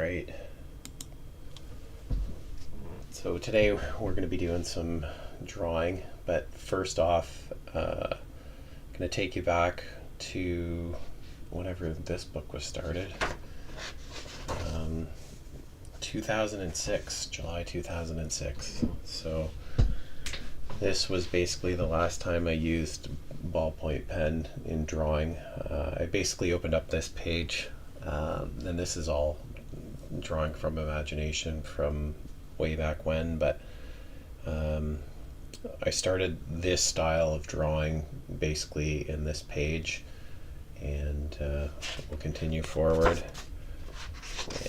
Alright, so today we're going to be doing some drawing, but first off, I'm going to take you back to whenever this book was started. 2006, July 2006. So this was basically the last time I used ballpoint pen in drawing. I basically opened up this page, and this is all drawing from imagination from way back when, but I started this style of drawing basically in this page, and we'll continue forward.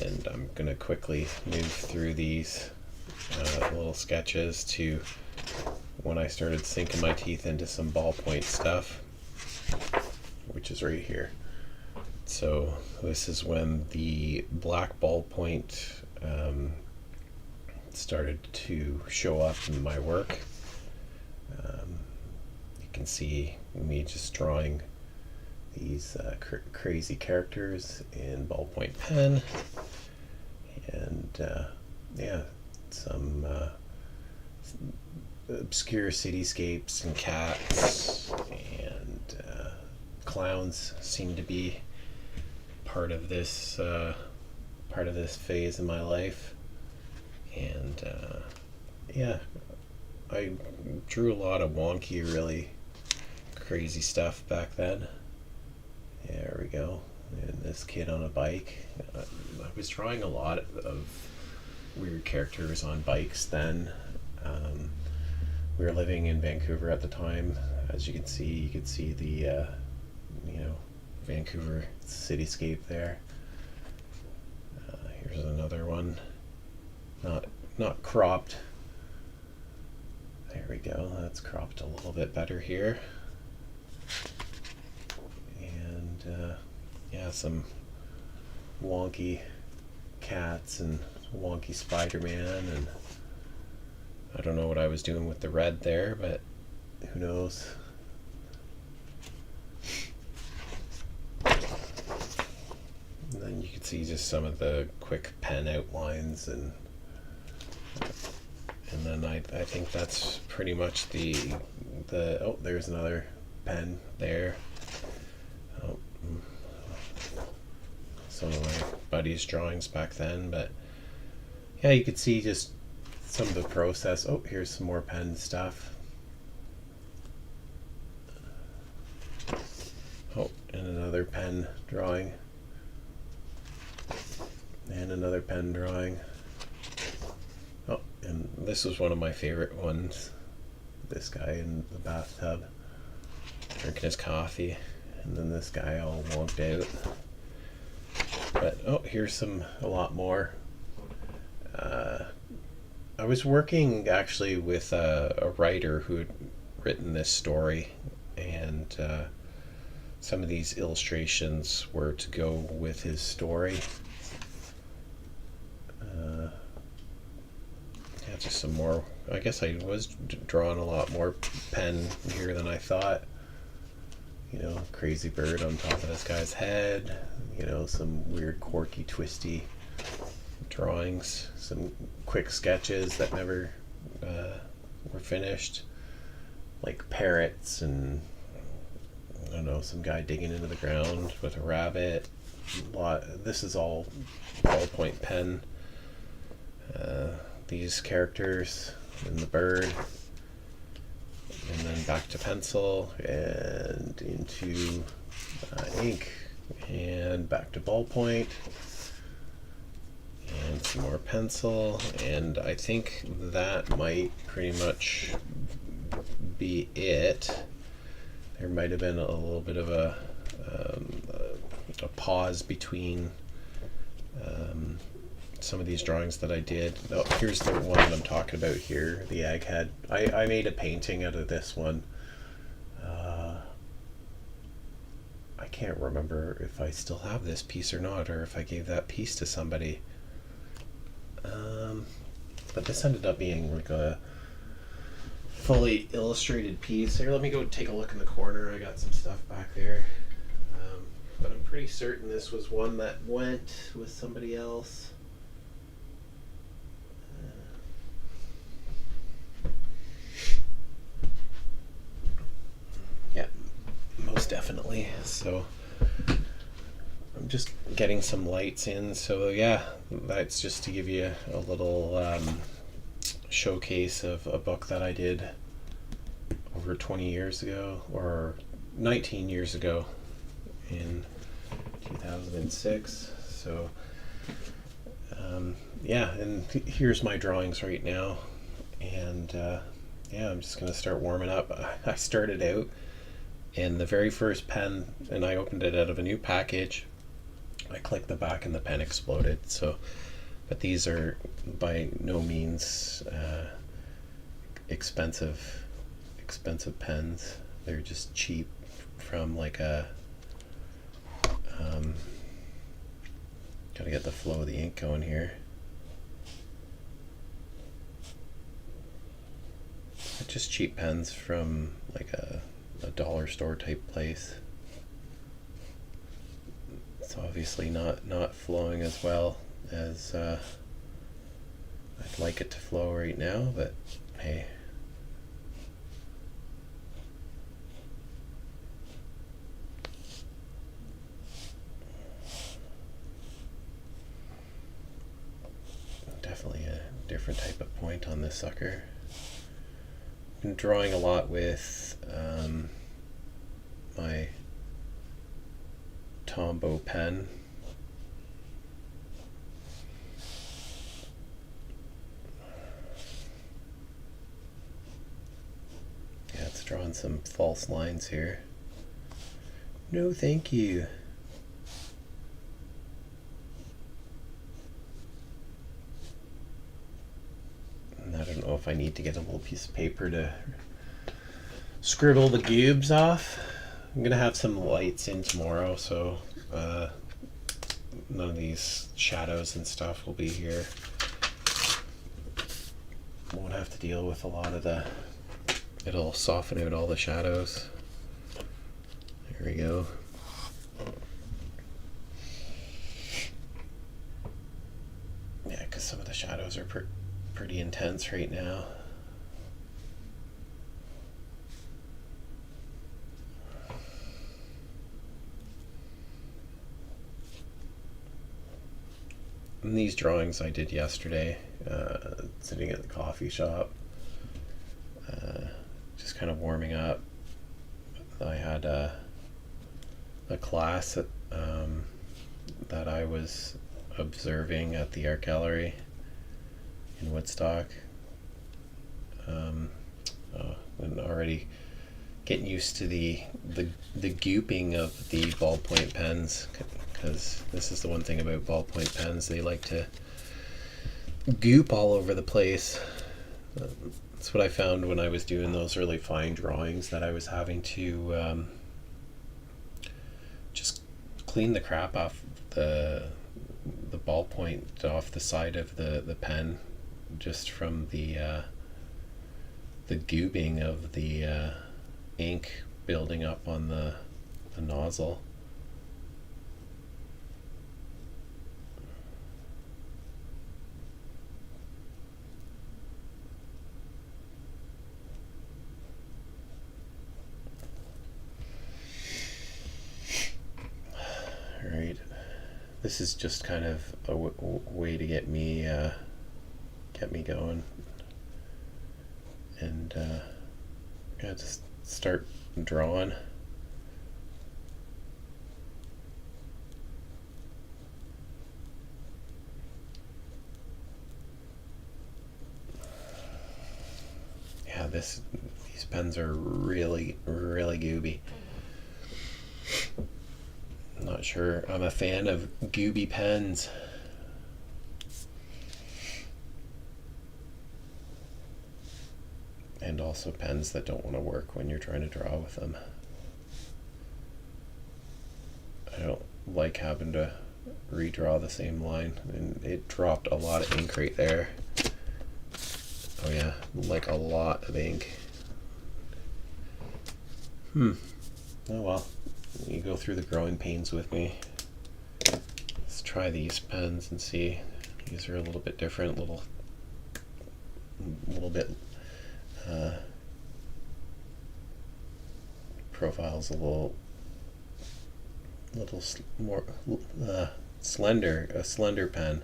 And I'm going to quickly move through these little sketches to when I started sinking my teeth into some ballpoint stuff, which is right here. So this is when the black ballpoint started to show up in my work. You can see me just drawing these crazy characters in ballpoint pen, and yeah, some obscure cityscapes and cats and clowns seem to be part of this phase in my life. And yeah, I drew a lot of wonky, really crazy stuff back then. There we go. And this kid on a bike. I was drawing a lot of weird characters on bikes then. We were living in Vancouver at the time. As you can see the Vancouver cityscape there. Here's another one. Not cropped. There we go. That's cropped a little bit better here. And yeah, some wonky cats and wonky Spider-Man, and I don't know what I was doing with the red there, but who knows. And then you can see just some of the quick pen outlines, and then I think that's pretty much the oh, there's another pen there. Oh, some of my buddies' drawings back then, but yeah, you could see just some of the process. Oh, here's some more pen stuff. Oh, and another pen drawing. And another pen drawing. Oh, and this was one of my favorite ones. This guy in the bathtub drinking his coffee, and then this guy all wonked out. But oh, here's a lot more. I was working actually with a writer who had written this story, and some of these illustrations were to go with his story. Yeah, just some more. I guess I was drawing a lot more pen here than I thought. You know, crazy bird on top of this guy's head. You know, some weird, quirky, twisty drawings. Some quick sketches that never were finished. Like parrots and, I don't know, some guy digging into the ground with a rabbit. This is all ballpoint pen. These characters and the bird, and then back to pencil and into ink, and back to ballpoint, and some more pencil, and I think that might pretty much be it. There might have been a little bit of a pause between some of these drawings that I did. Oh, here's the one that I'm talking about here, the egghead. I made a painting out of this one. I can't remember if I still have this piece or not, or if I gave that piece to somebody. But this ended up being like a fully illustrated piece. Here, let me go take a look in the corner. I got some stuff back there. But I'm pretty certain this was one that went with somebody else. so I'm just getting some lights in. So yeah, that's just to give you a little showcase of a book that I did over 20 years ago, or 19 years ago, in 2006. So yeah, and here's my drawings right now, and yeah, I'm just gonna start warming up. I started out, and the very first pen, and I opened it out of a new package, I clicked the back and the pen exploded. So, but these are by no means expensive pens. They're just cheap from like a gotta get the flow of the ink going here. Just cheap pens from like a dollar store type place. It's obviously not flowing as well as I'd like it to flow right now, but hey. Definitely a different type of point on this sucker. Been drawing a lot with my Tombow pen. Yeah, it's drawing some false lines here. No, thank you. I don't know if I need to get a little piece of paper to scribble the goobs off. I'm gonna have some lights in tomorrow, so none of these shadows and stuff will be here. Won't have to deal with a lot of the, it'll soften out all the shadows. There we go. Yeah, because some of the shadows are pretty intense right now. And these drawings I did yesterday, sitting at the coffee shop, just kind of warming up. I had a class that I was observing at the art gallery in Woodstock, and already getting used to the gooping of the ballpoint pens, because this is the one thing about ballpoint pens, they like to goop all over the place. That's what I found when I was doing those really fine drawings, that I was having to just clean the crap off the ballpoint off the side of the pen, just from the gooping of the ink building up on the nozzle. Alright, this is just kind of a way to get me going, and yeah, just start drawing. Yeah, these pens are really gooby. Not sure I'm a fan of gooby pens. And also pens that don't want to work when you're trying to draw with them. I don't like having to redraw the same line, and it dropped a lot of ink right there. Oh yeah, like a lot of ink. Oh well, you go through the growing pains with me. Let's try these pens and see. These are a little bit different, little bit profile's a little little more slender, a slender pen.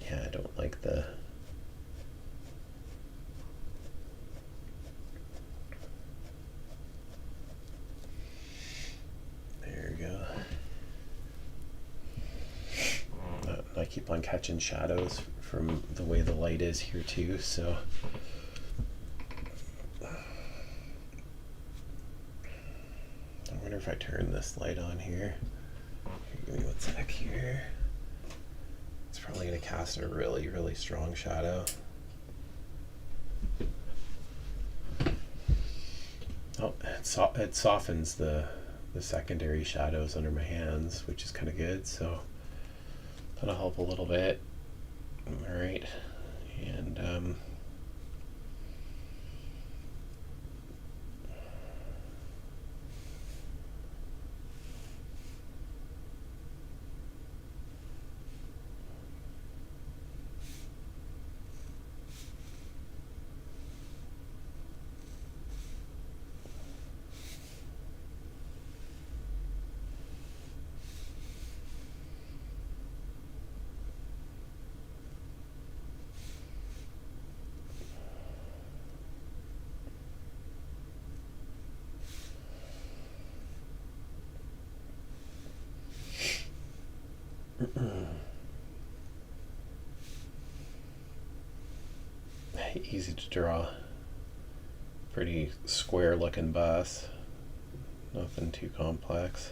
Yeah, I don't like the there we go. I keep on catching shadows from the way the light is here too, so I wonder if I turn this light on here. Give me 1 sec here. It's probably going to cast a really, really strong shadow. Oh, it softens the secondary shadows under my hands, which is kind of good, so that'll help a little bit. All right, and easy to draw. Pretty square looking bus. Nothing too complex.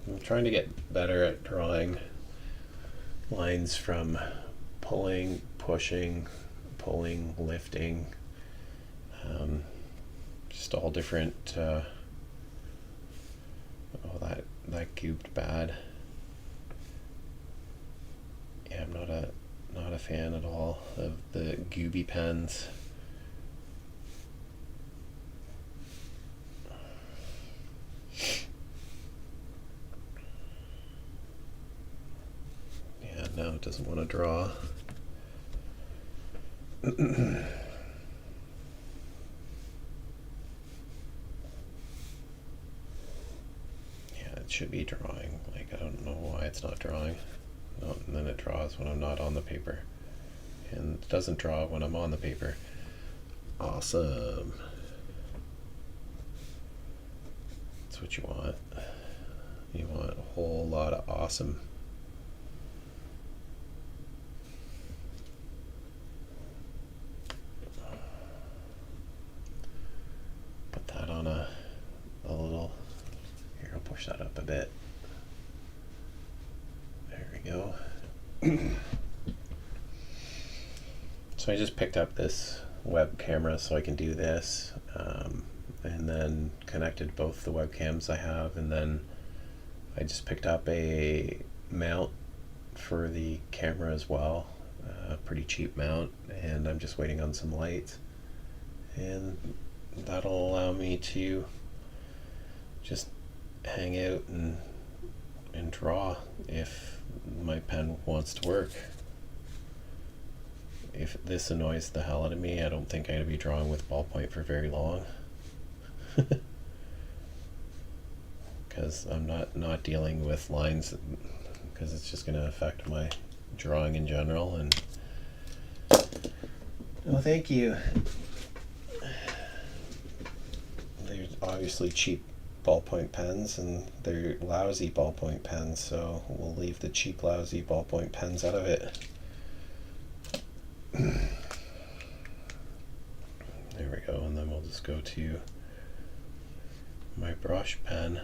I'm trying to get better at drawing lines from pulling, pushing, pulling, lifting, just all different. Oh, that gooped bad. Yeah, I'm not a fan at all of the gooby pens. No, it doesn't want to draw. Yeah, it should be drawing. Like, I don't know why it's not drawing. No, and then it draws when I'm not on the paper. And it doesn't draw when I'm on the paper. Awesome. That's what you want. You want a whole lot of awesome. On a little, here, I'll push that up a bit. There we go. So I just picked up this web camera so I can do this, and then connected both the webcams I have, and then I just picked up a mount for the camera as well, a pretty cheap mount, and I'm just waiting on some lights, and that'll allow me to just hang out and draw if my pen wants to work. If this annoys the hell out of me, I don't think I'm going to be drawing with ballpoint for very long. Because I'm not dealing with lines, because it's just going to affect my drawing in general. And oh, thank you. They're obviously cheap ballpoint pens, and they're lousy ballpoint pens, so we'll leave the cheap, lousy ballpoint pens out of it. There we go, and then we'll just go to my brush pen.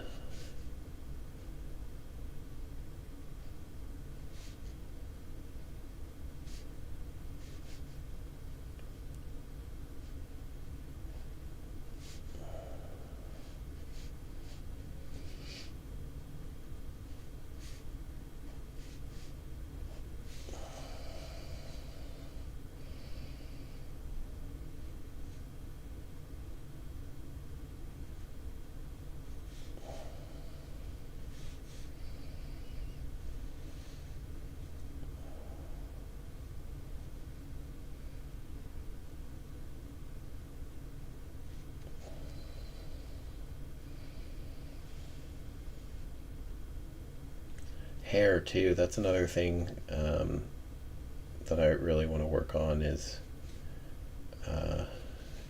hair too. That's another thing that I really want to work on is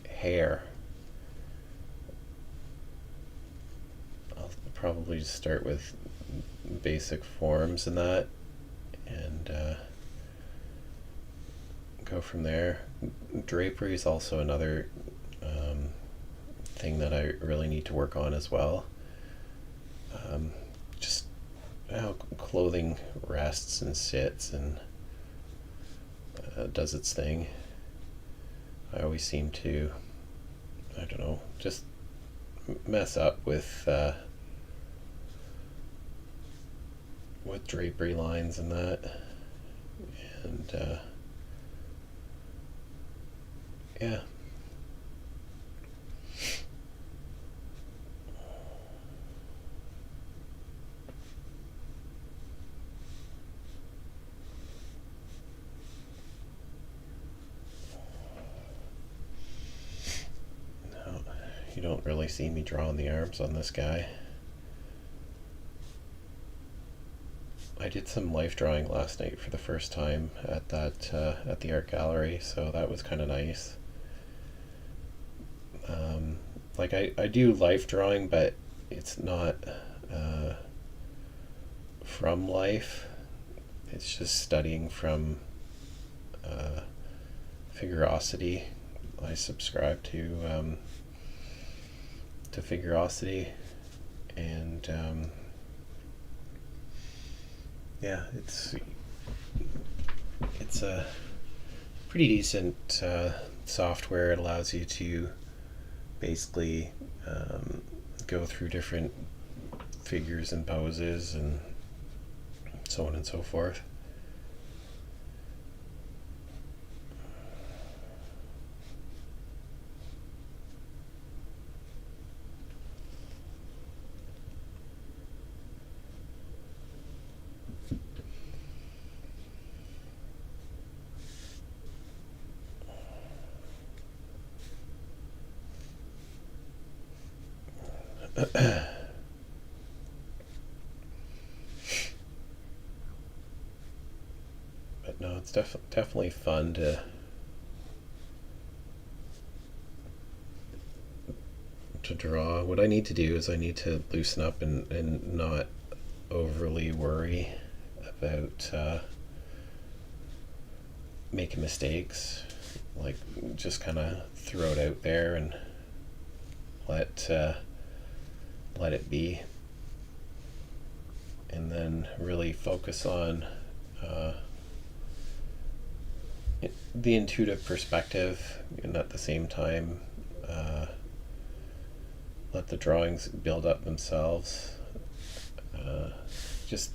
hair. I'll probably just start with basic forms and that, and go from there. Drapery is also another thing that I really need to work on as well. Just how clothing rests and sits and does its thing. I always seem to, I don't know, just mess up with drapery lines and that, and yeah. No, you don't really see me drawing the arms on this guy. I did some life drawing last night for the first time at that at the art gallery, so that was kind of nice. Like I do life drawing, but it's not from life. It's just studying from Figurosity. I subscribe to Figurosity, and yeah, it's a pretty decent software. It allows you to basically go through different figures and poses and so on and so forth. But no, it's definitely fun to draw. What I need to do is I need to loosen up and not overly worry about making mistakes. Like, just kind of throw it out there and let it be, and then really focus on the intuitive perspective, and at the same time let the drawings build up themselves. Just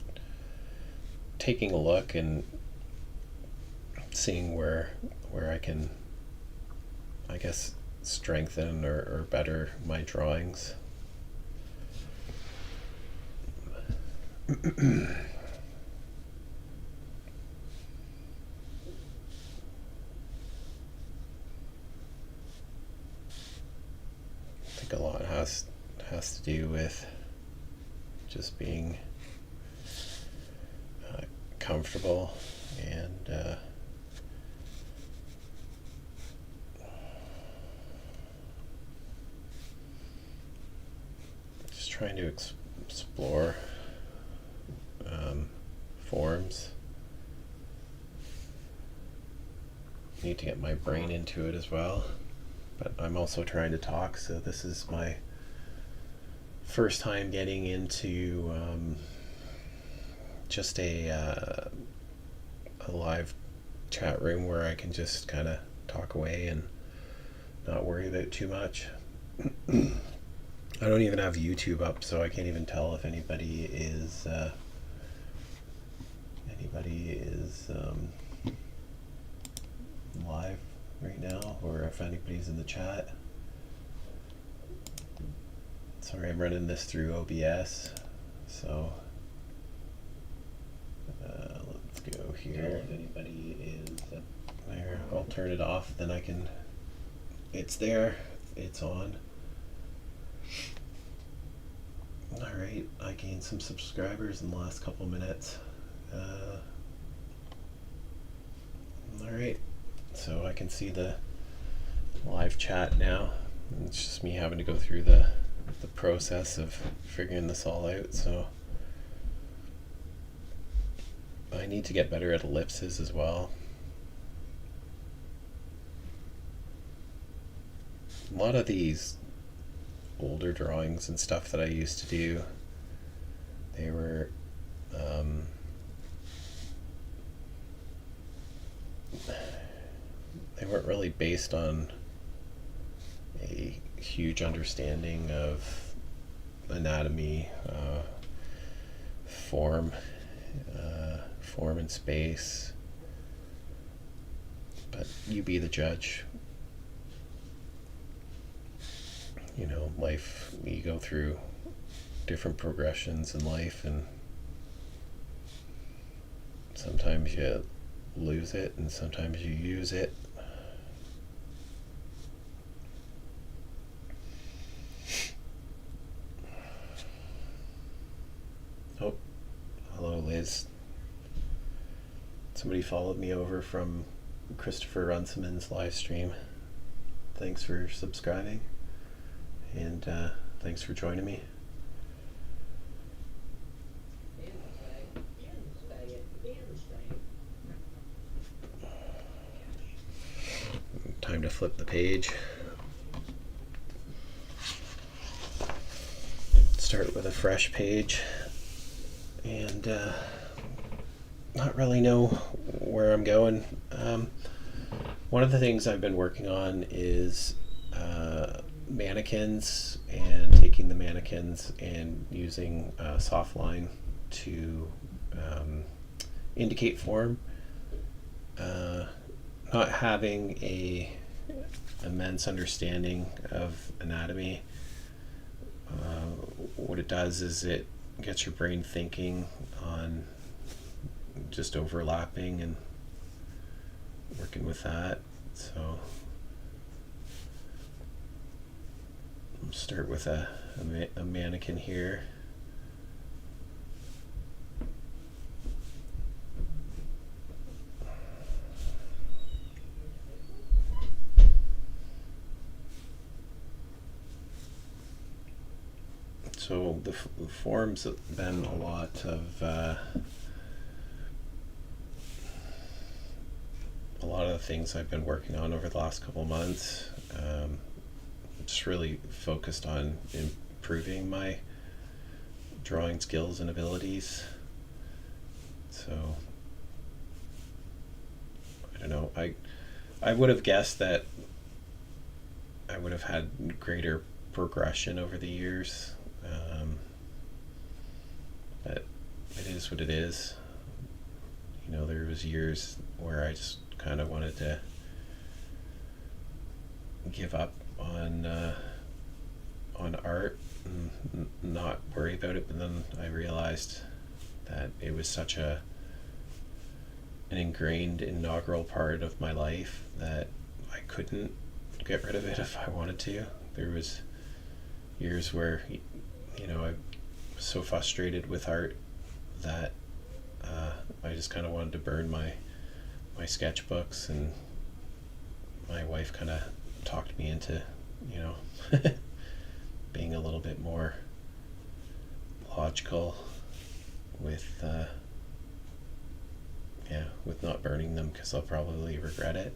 taking a look and seeing where I can, I guess, strengthen or better my drawings. I think a lot has to do with just being comfortable and just trying to explore forms. Need to get my brain into it as well, but I'm also trying to talk, so this is my first time getting into just a live chat room where I can just kind of talk away and not worry about too much. I don't even have YouTube up, so I can't even tell if anybody is live right now, or if anybody's in the chat. Sorry, I'm running this through OBS, so let's go here. If anybody is there, I'll turn it off, then I can, it's there, it's on. Alright, I gained some subscribers in the last couple minutes. Alright, so I can see the live chat now. It's just me having to go through the process of figuring this all out, so I need to get better at ellipses as well. A lot of these older drawings and stuff that I used to do, they were they weren't really based on a huge understanding of anatomy, form and space, but you be the judge. You know, life, you go through different progressions in life, and sometimes you lose it and sometimes you use it. Oh, hello Liz. Somebody followed me over from Christopher Runciman's live stream. Thanks for subscribing, and thanks for joining me. Time to flip the page. Start with a fresh page, and not really know where I'm going. One of the things I've been working on is mannequins, and taking the mannequins and using softline to indicate form. Not having a immense understanding of anatomy, what it does is it gets your brain thinking on just overlapping and working with that. So I'll start with a mannequin here. So the forms have been a lot of the things I've been working on over the last couple months. Just really focused on improving my drawing skills and abilities. So I don't know. I would have guessed that I would have had greater progression over the years. But it is what it is. You know, there was years where I just kind of wanted to give up on art and not worry about it, but then I realized that it was such an ingrained inaugural part of my life that I couldn't get rid of it if I wanted to. There was years where, you know, I was so frustrated with art that I just kind of wanted to burn my sketchbooks, and my wife kind of talked me into, you know, being a little bit more logical with with not burning them, because I'll probably regret it.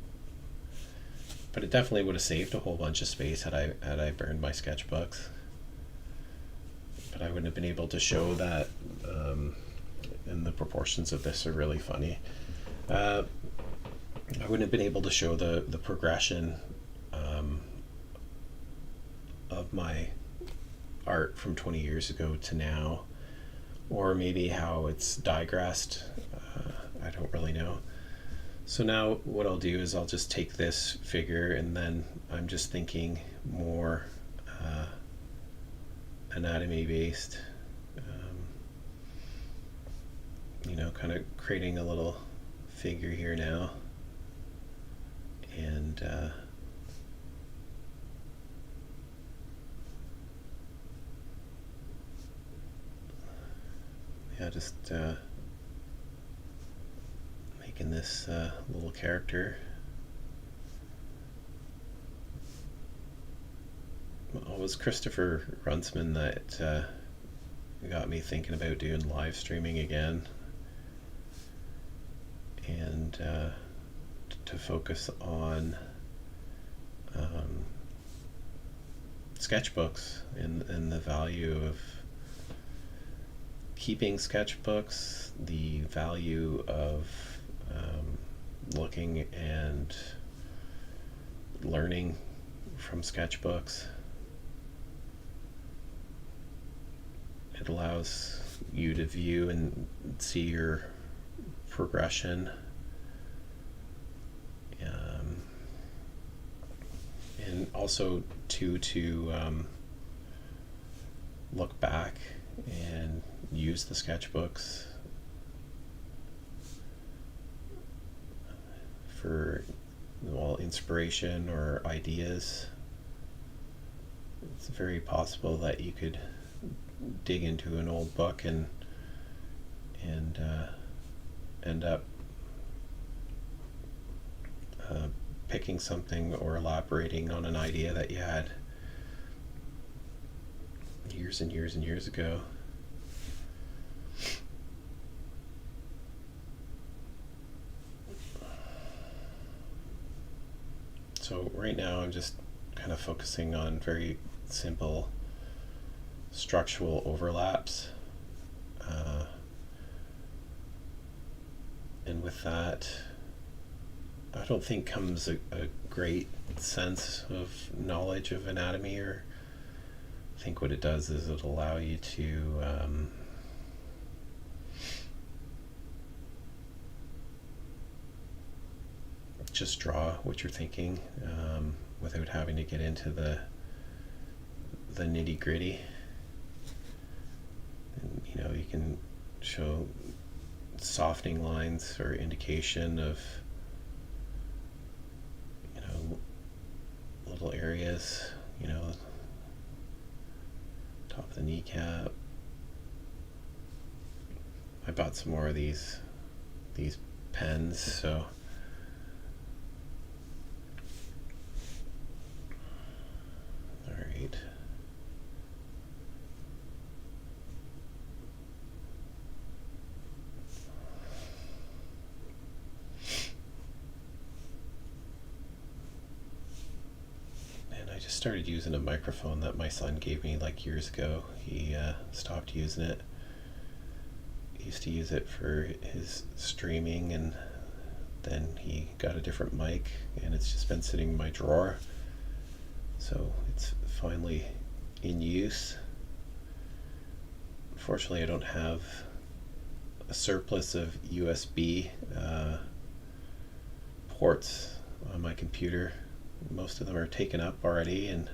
But it definitely would have saved a whole bunch of space had I burned my sketchbooks. But I wouldn't have been able to show that, and the proportions of this are really funny. I wouldn't have been able to show the progression of my art from 20 years ago to now, or maybe how it's digressed. I don't really know. So now what I'll do is I'll just take this figure, and then I'm just thinking more anatomy based, you know, kind of creating a little figure here now, and yeah, just making this little character. Well, it was Christopher Runsman that got me thinking about doing live streaming again, and to focus on sketchbooks and the value of keeping sketchbooks, the value of looking and learning from sketchbooks. It allows you to view and see your progression, and also to look back and use the sketchbooks for, well, inspiration or ideas. It's very possible that you could dig into an old book and end up picking something or elaborating on an idea that you had years and years and years ago. So right now I'm just kind of focusing on very simple structural overlaps, and with that I don't think comes a great sense of knowledge of anatomy, or I think what it does is it'll allow you to just draw what you're thinking without having to get into the nitty-gritty. And, you know, you can show softening lines or indication of, you know, little areas, you know, top of the kneecap. I bought some more of these pens, so all right. Started using a microphone that my son gave me like years ago. He stopped using it. He used to use it for his streaming, and then he got a different mic, and it's just been sitting in my drawer. So it's finally in use. Unfortunately, I don't have a surplus of USB ports on my computer. Most of them are taken up already, and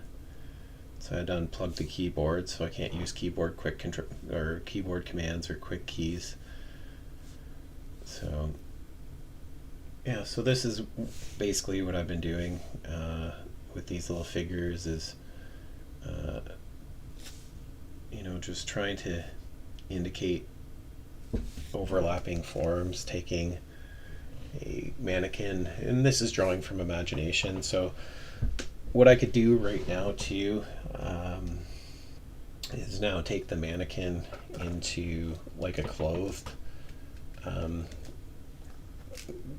so I had to unplug the keyboard, so I can't use keyboard keyboard commands or quick keys. So yeah, so this is basically what I've been doing with these little figures is you know, just trying to indicate overlapping forms, taking a mannequin, and this is drawing from imagination. So what I could do right now too is now take the mannequin into like a clothed,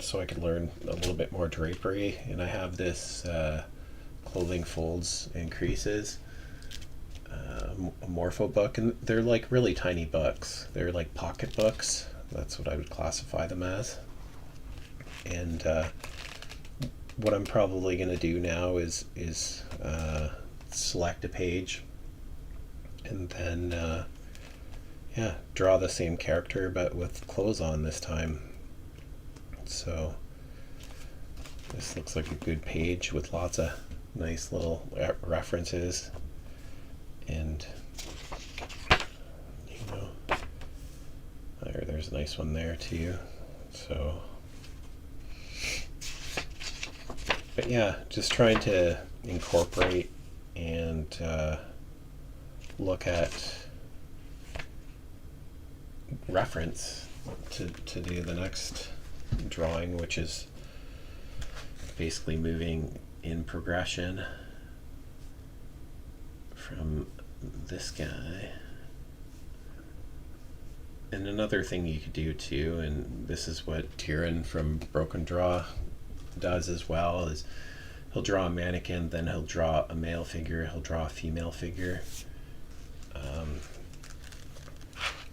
so I could learn a little bit more drapery. And I have this clothing folds and creases morpho book, and they're like really tiny books. They're like pocket books. That's what I would classify them as. And what I'm probably going to do now is select a page and then yeah, draw the same character but with clothes on this time. So this looks like a good page with lots of nice little references, and you know, there's a nice one there too. So but yeah, just trying to incorporate and look at reference to do the next drawing, which is basically moving in progression from this guy. And another thing you could do too, and this is what Teiran from Broken Draw does as well, is he'll draw a mannequin, then he'll draw a male figure, he'll draw a female figure.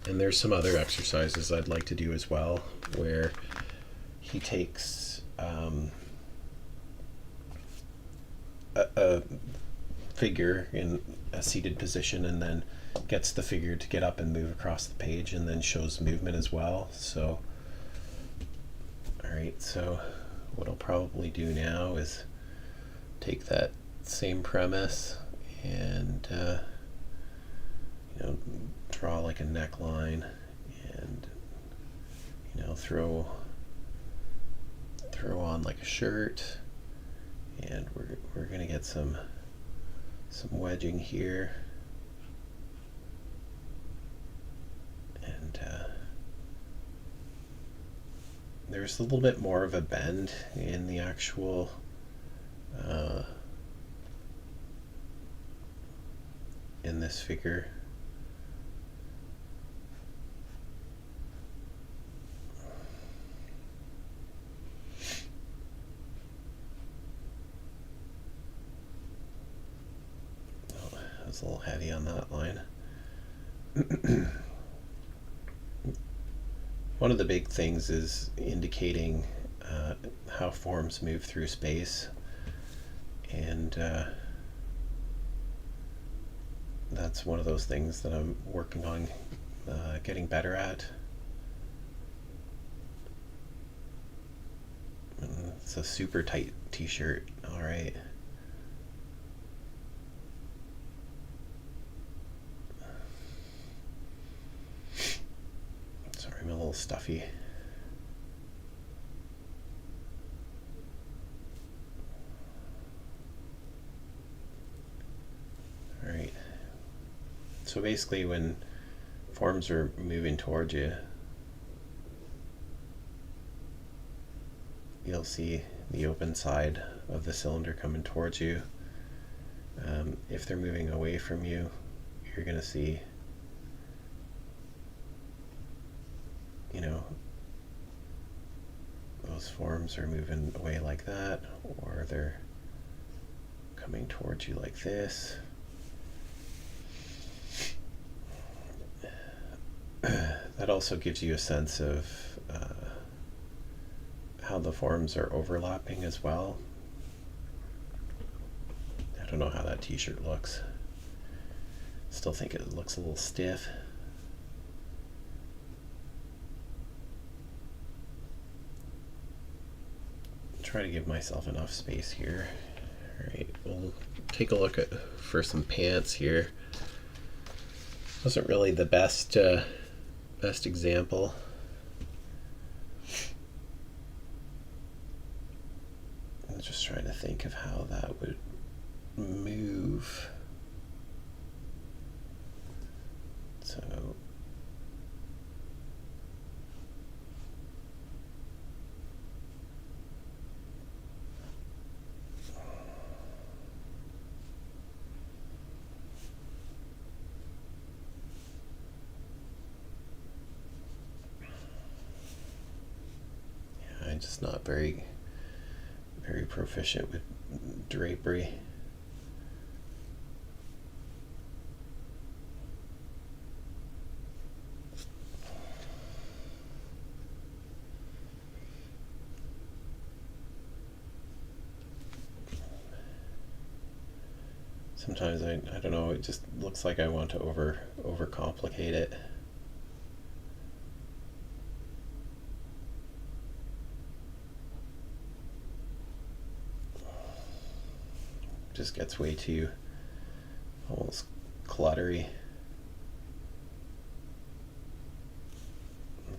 And there's some other exercises I'd like to do as well, where he takes a figure in a seated position and then gets the figure to get up and move across the page, and then shows movement as well. So, alright, so what I'll probably do now is take that same premise and draw like a neckline, and throw on like a shirt, and we're gonna get some wedging here, and there's a little bit more of a bend in the actual in this figure. A little heavy on that line. One of the big things is indicating how forms move through space, and that's one of those things that I'm working on getting better at. It's a super tight t-shirt. All right. I'm a little stuffy. All right. So basically, when forms are moving towards you, you'll see the open side of the cylinder coming towards you. If they're moving away from you, you're going to see those forms are moving away like that, or they're coming towards you like this. That also gives you a sense of how the forms are overlapping as well. I don't know how that t-shirt looks. Still think it looks a little stiff. Try to give myself enough space here. Alright, we'll take a look at for some pants here. Wasn't really the best example. I'm just trying to think of how that would move. So I'm just not very proficient with drapery. Sometimes I don't know, it just looks like I want to overcomplicate it. Just gets way too almost cluttery.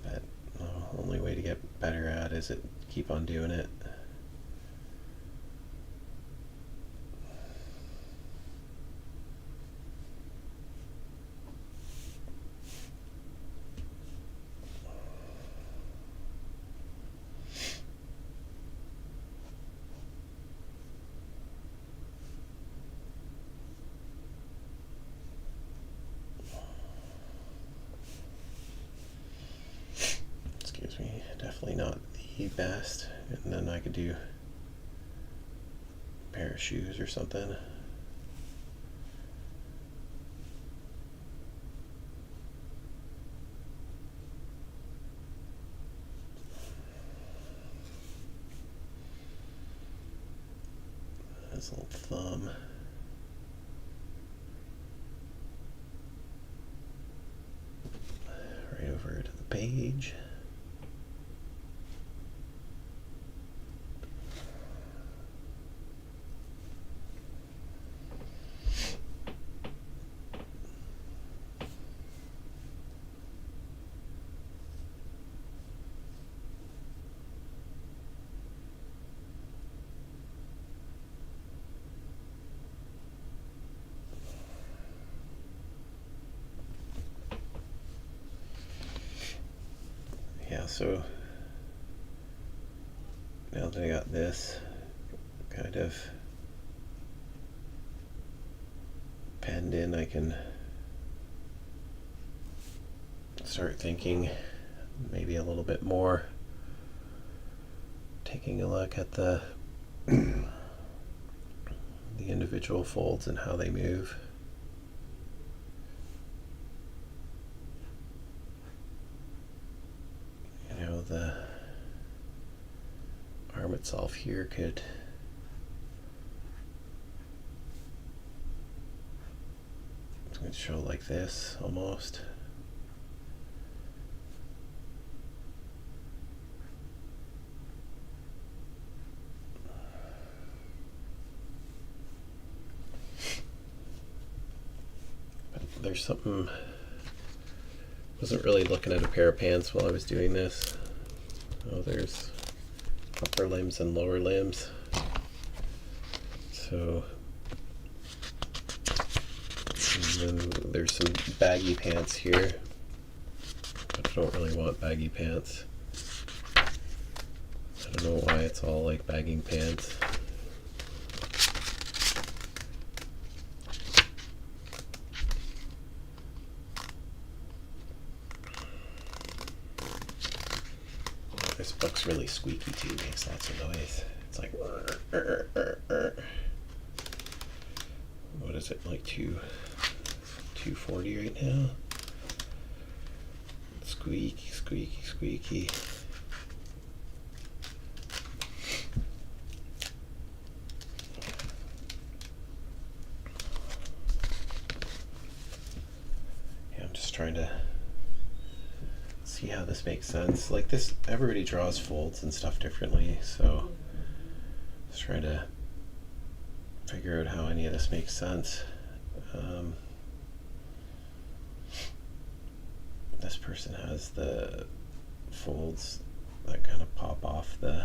But the only way to get better at is to keep on doing it. Definitely not the best. And then I could do a pair of shoes or something. His little thumb. Right over to the page. Yeah, so now that I got this kind of penned in, I can start thinking maybe a little bit more, taking a look at the the individual folds and how they move. You know, the arm itself here could show like this almost. But there's something, wasn't really looking at a pair of pants while I was doing this. Oh, there's upper limbs and lower limbs. So and then there's some baggy pants here, but I don't really want baggy pants. I don't know why it's all like bagging pants. This book's really squeaky too, makes lots of noise. It's like, what is it, like 240 right now? Squeaky, squeaky, squeaky. Yeah, I'm just trying to see how this makes sense. Like this, everybody draws folds and stuff differently, so just trying to figure out how any of this makes sense. This person has the folds that kind of pop off the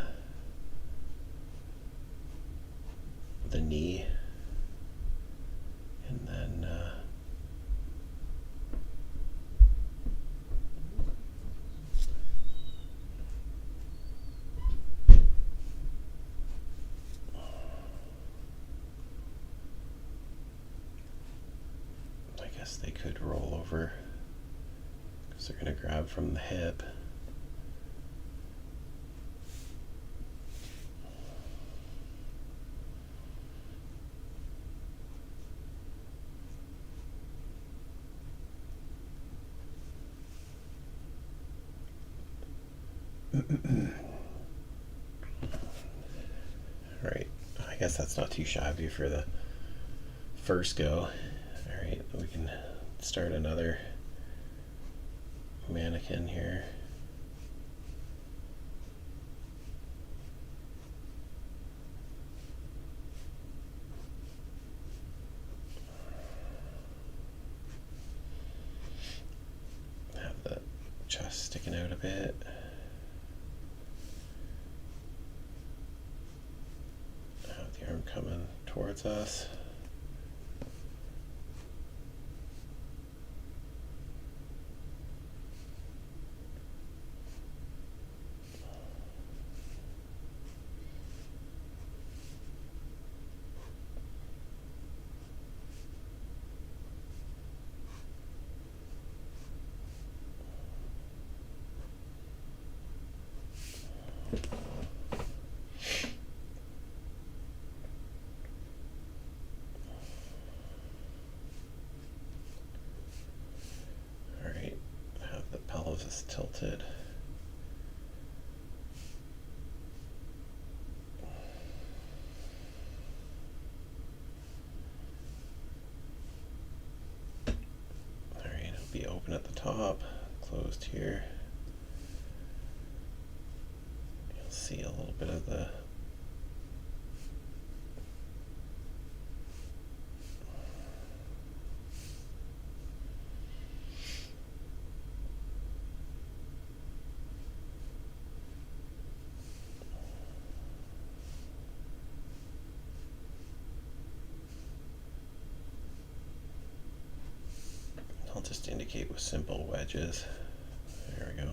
knee, and then I guess they could roll over because they're going to grab from the hip. Alright, I guess that's not too shabby for the first go. Alright, we can start another mannequin here. Have the chest sticking out a bit. Have the arm coming towards us. if it's tilted. Alright, it'll be open at the top, closed here. You'll see a little bit of the I'll just indicate with simple wedges. There we go.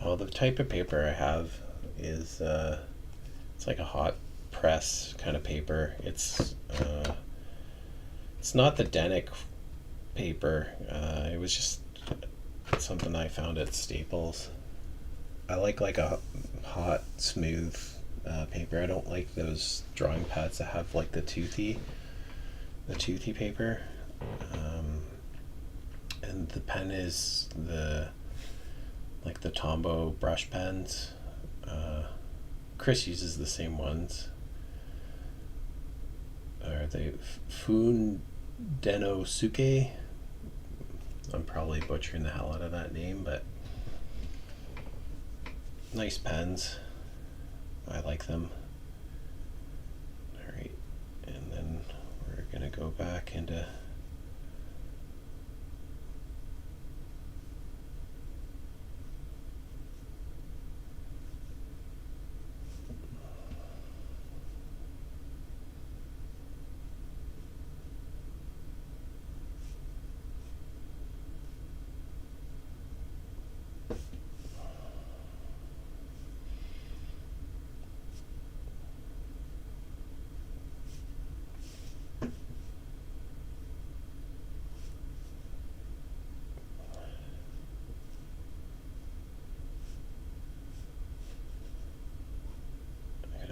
Oh, the type of paper I have is it's like a hot press kind of paper. It's not the Denick paper. It was just something I found at Staples. I like a hot, smooth paper. I don't like those drawing pads that have like the toothy paper. And the pen is the Tombow brush pens. Chris uses the same ones. Are they Denosuke? I'm probably butchering the hell out of that name, but nice pens. I like them. Alright, and then we're gonna go back into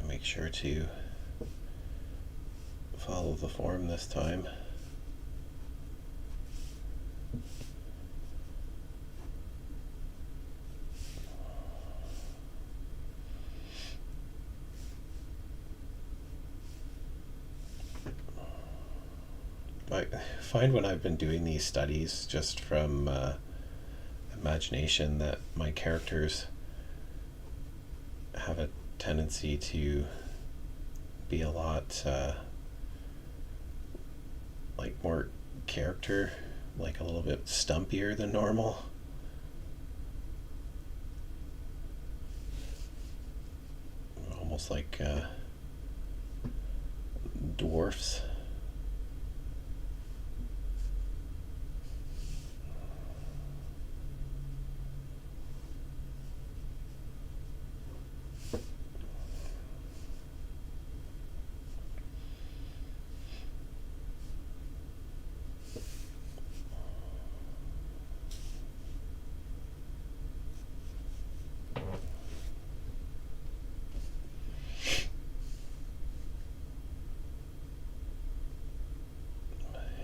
make sure to follow the form this time. I find when I've been doing these studies just from imagination that my characters have a tendency to be a lot like more character, like a little bit stumpier than normal. Almost like dwarfs.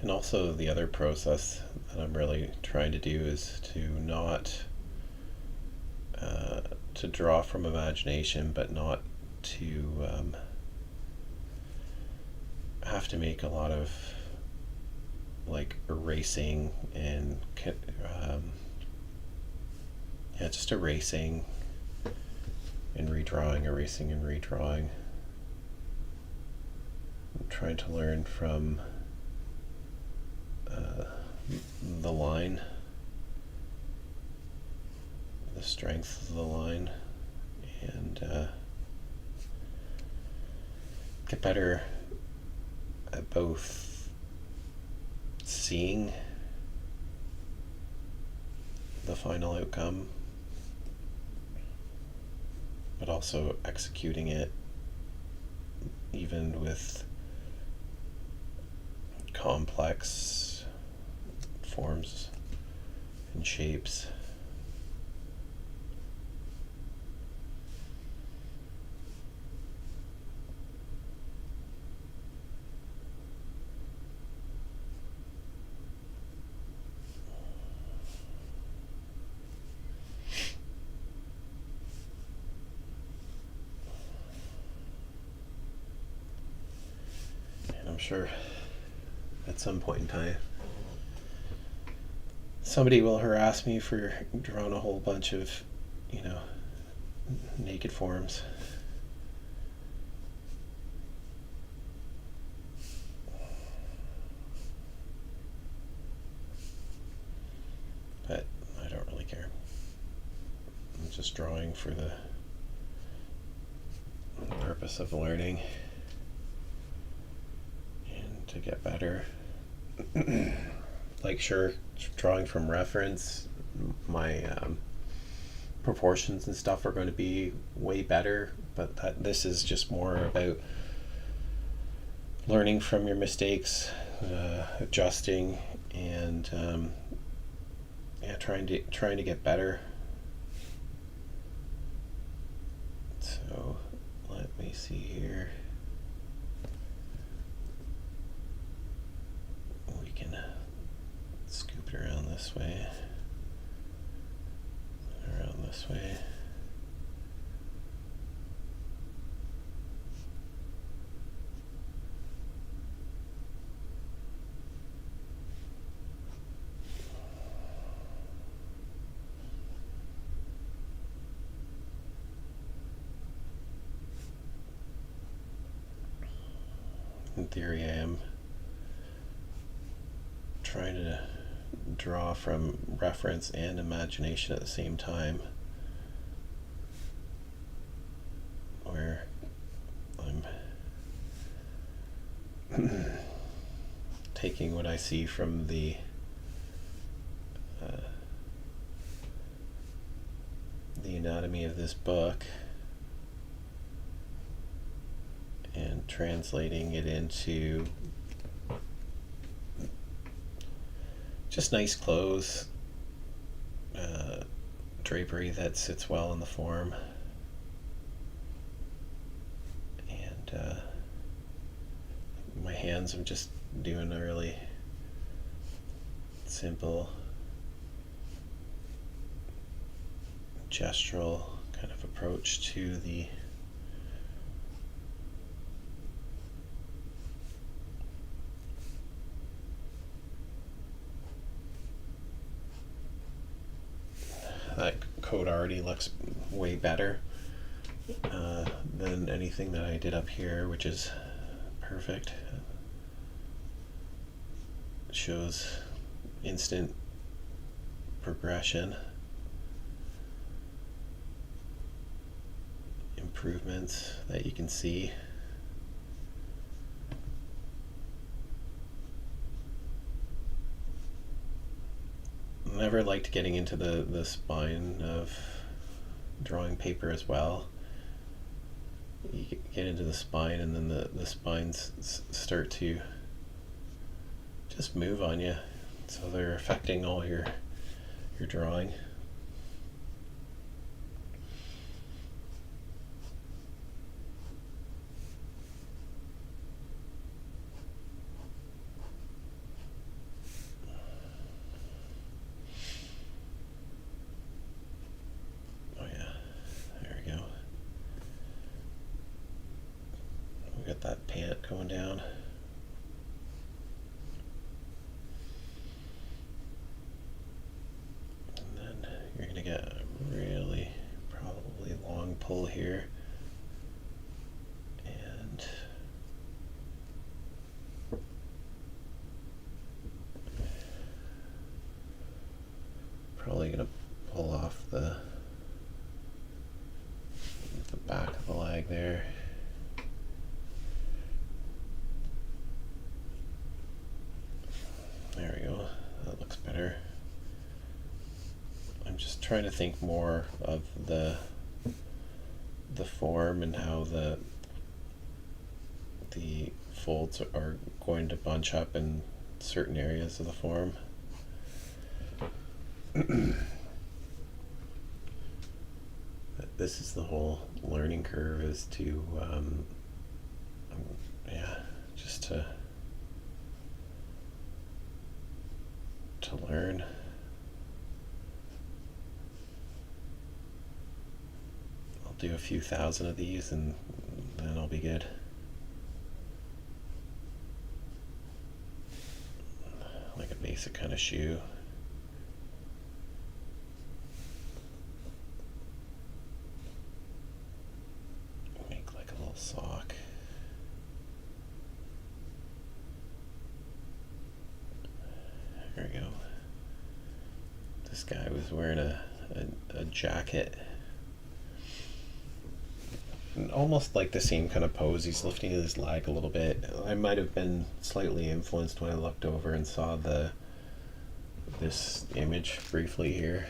And also the other process that I'm really trying to do is to not to draw from imagination, but not to have to make a lot of like erasing and just erasing and redrawing, erasing and redrawing. I'm trying to learn from the line, the strength of the line, and get better at both seeing the final outcome but also executing it even with complex forms and shapes. sure at some point in time somebody will harass me for drawing a whole bunch of, naked forms. But I don't really care. I'm just drawing for the purpose of learning and to get better. Like, sure, drawing from reference, my proportions and stuff are going to be way better, but this is just more about learning from your mistakes, adjusting, and trying to get better. So let me see here. We can scoop it around this way, around this way. In theory, I am trying to draw from reference and imagination at the same time, where I'm taking what I see from the anatomy of this book and translating it into just nice clothes, drapery that sits well in the form, and my hands, I'm just doing a really simple gestural kind of approach to the that code already looks way better than anything that I did up here, which is perfect. It shows instant progression, improvements that you can see. Never liked getting into the spine of drawing paper as well. You get into the spine and then the spines start to just move on you, so they're affecting all your drawing. That pant going down. And then you're going to get a really probably long pull here. And probably going to pull off the back of the leg there. There we go, that looks better. I'm just trying to think more of the form and how the folds are going to bunch up in certain areas of the form. This is the whole learning curve, is to just to learn. I'll do a few thousand of these and then I'll be good. basic kind of shoe. Make like a little sock. There we go. This guy was wearing a jacket. And almost like the same kind of pose. He's lifting his leg a little bit. I might have been slightly influenced when I looked over and saw this image briefly here.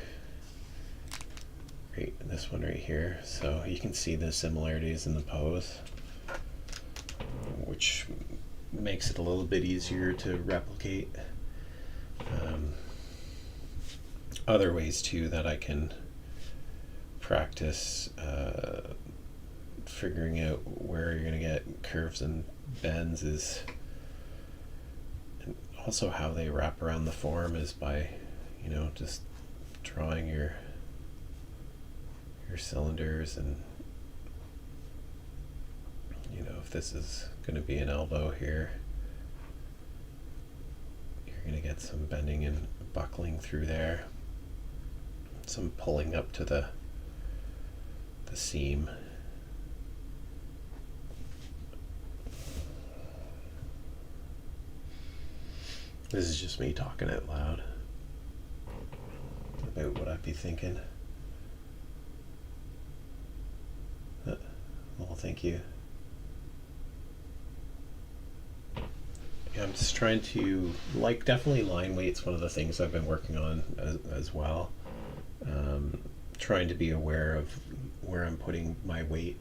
Right, this one right here. So you can see the similarities in the pose, which makes it a little bit easier to replicate. Other ways too that I can practice figuring out where you're going to get curves and bends is, and also how they wrap around the form is by, you know, just drawing your cylinders, and you know, if this is going to be an elbow here, you're going to get some bending and buckling through there, some pulling up to the seam. This is just me talking out loud about what I'd be thinking. Well, thank you. Yeah, I'm just trying to, like, definitely line weight's one of the things I've been working on as well. Trying to be aware of where I'm putting my weight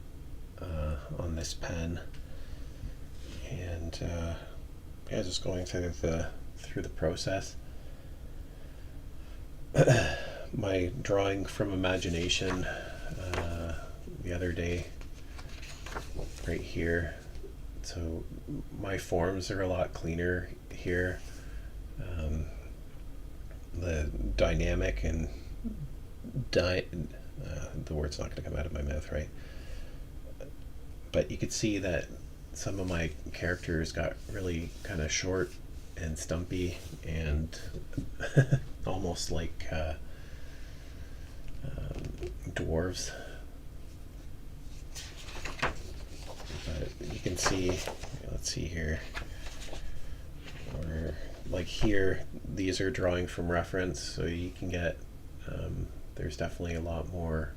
on this pen, and yeah, just going through the process. My drawing from imagination the other day, right here. So my forms are a lot cleaner here. The dynamic and the word's not going to come out of my mouth, right? But you could see that some of my characters got really kind of short and stumpy and almost like dwarves. But you can see, let's see here, or like here, these are drawing from reference, so you can get, there's definitely a lot more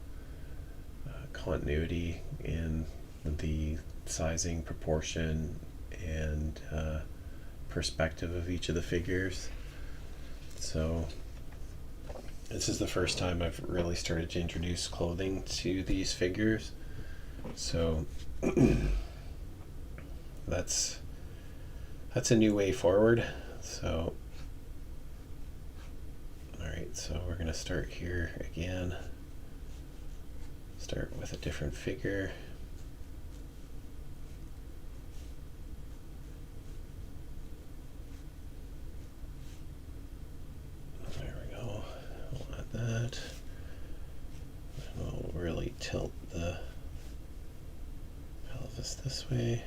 continuity in the sizing, proportion, and perspective of each of the figures. So this is the first time I've really started to introduce clothing to these figures. So that's a new way forward. So alright, so we're going to start here again. Start with a different figure. There we go. We'll add that. And we'll really tilt the pelvis this way.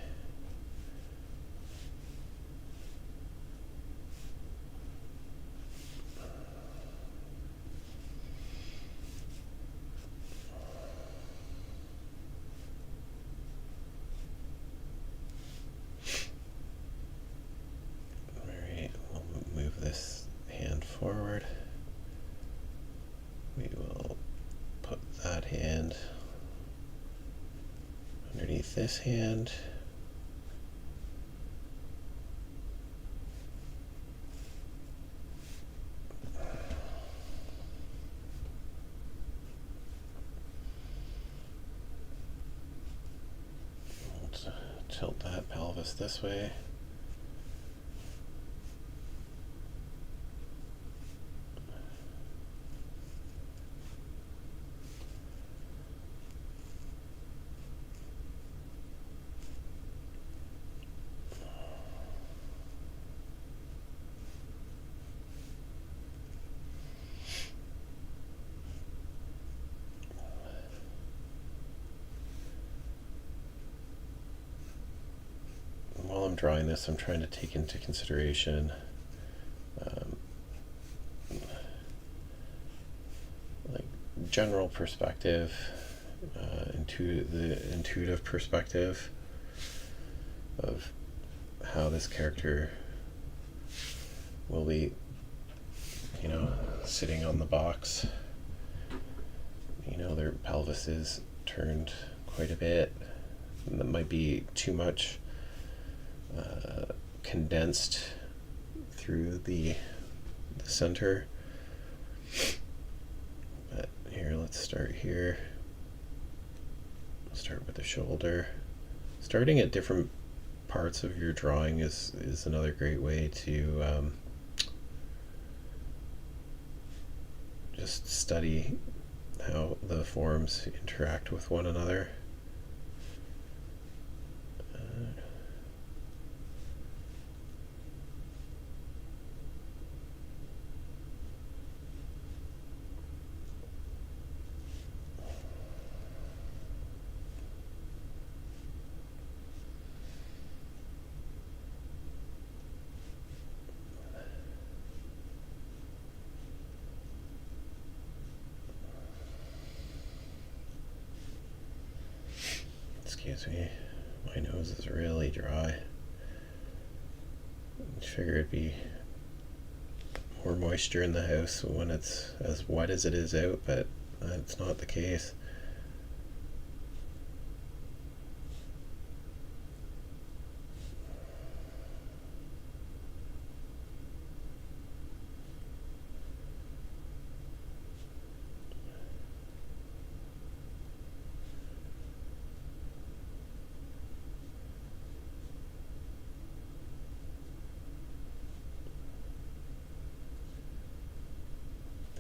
Forward. We will put that hand underneath this hand. We'll tilt that pelvis this way. While I'm drawing this, I'm trying to take into consideration general perspective, into the intuitive perspective of how this character will be, sitting on the box. Their pelvis is turned quite a bit. And that might be too much condensed through the center. But here, let's start here. Start with the shoulder. Starting at different parts of your drawing is another great way to just study how the forms interact with one another. Excuse me, my nose is really dry. I figure it'd be more moisture in the house when it's as wet as it is out, but that's not the case.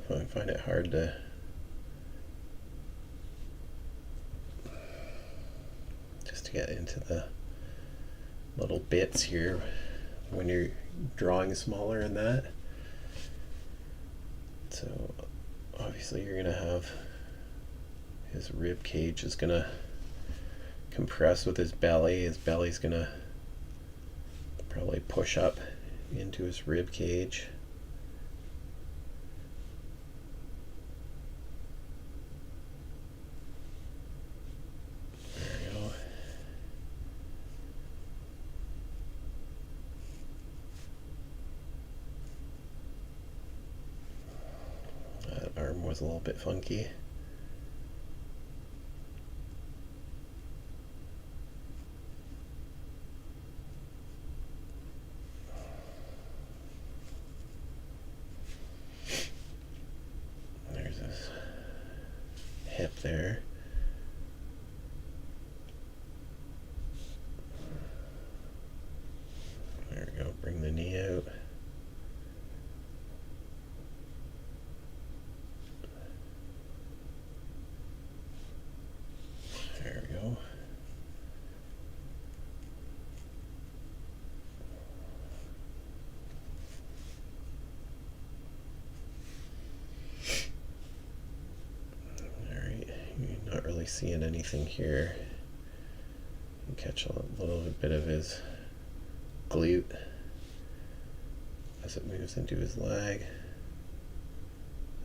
I find it hard to get into the little bits here when you're drawing smaller than that. So obviously you're gonna have his rib cage is gonna compress with his belly. His belly's gonna probably push up into his rib cage. Arm was a little bit funky. There's this hip there. There we go, bring the knee out. There we go. Alright, you're not really seeing anything here. You can catch a little bit of his glute as it moves into his leg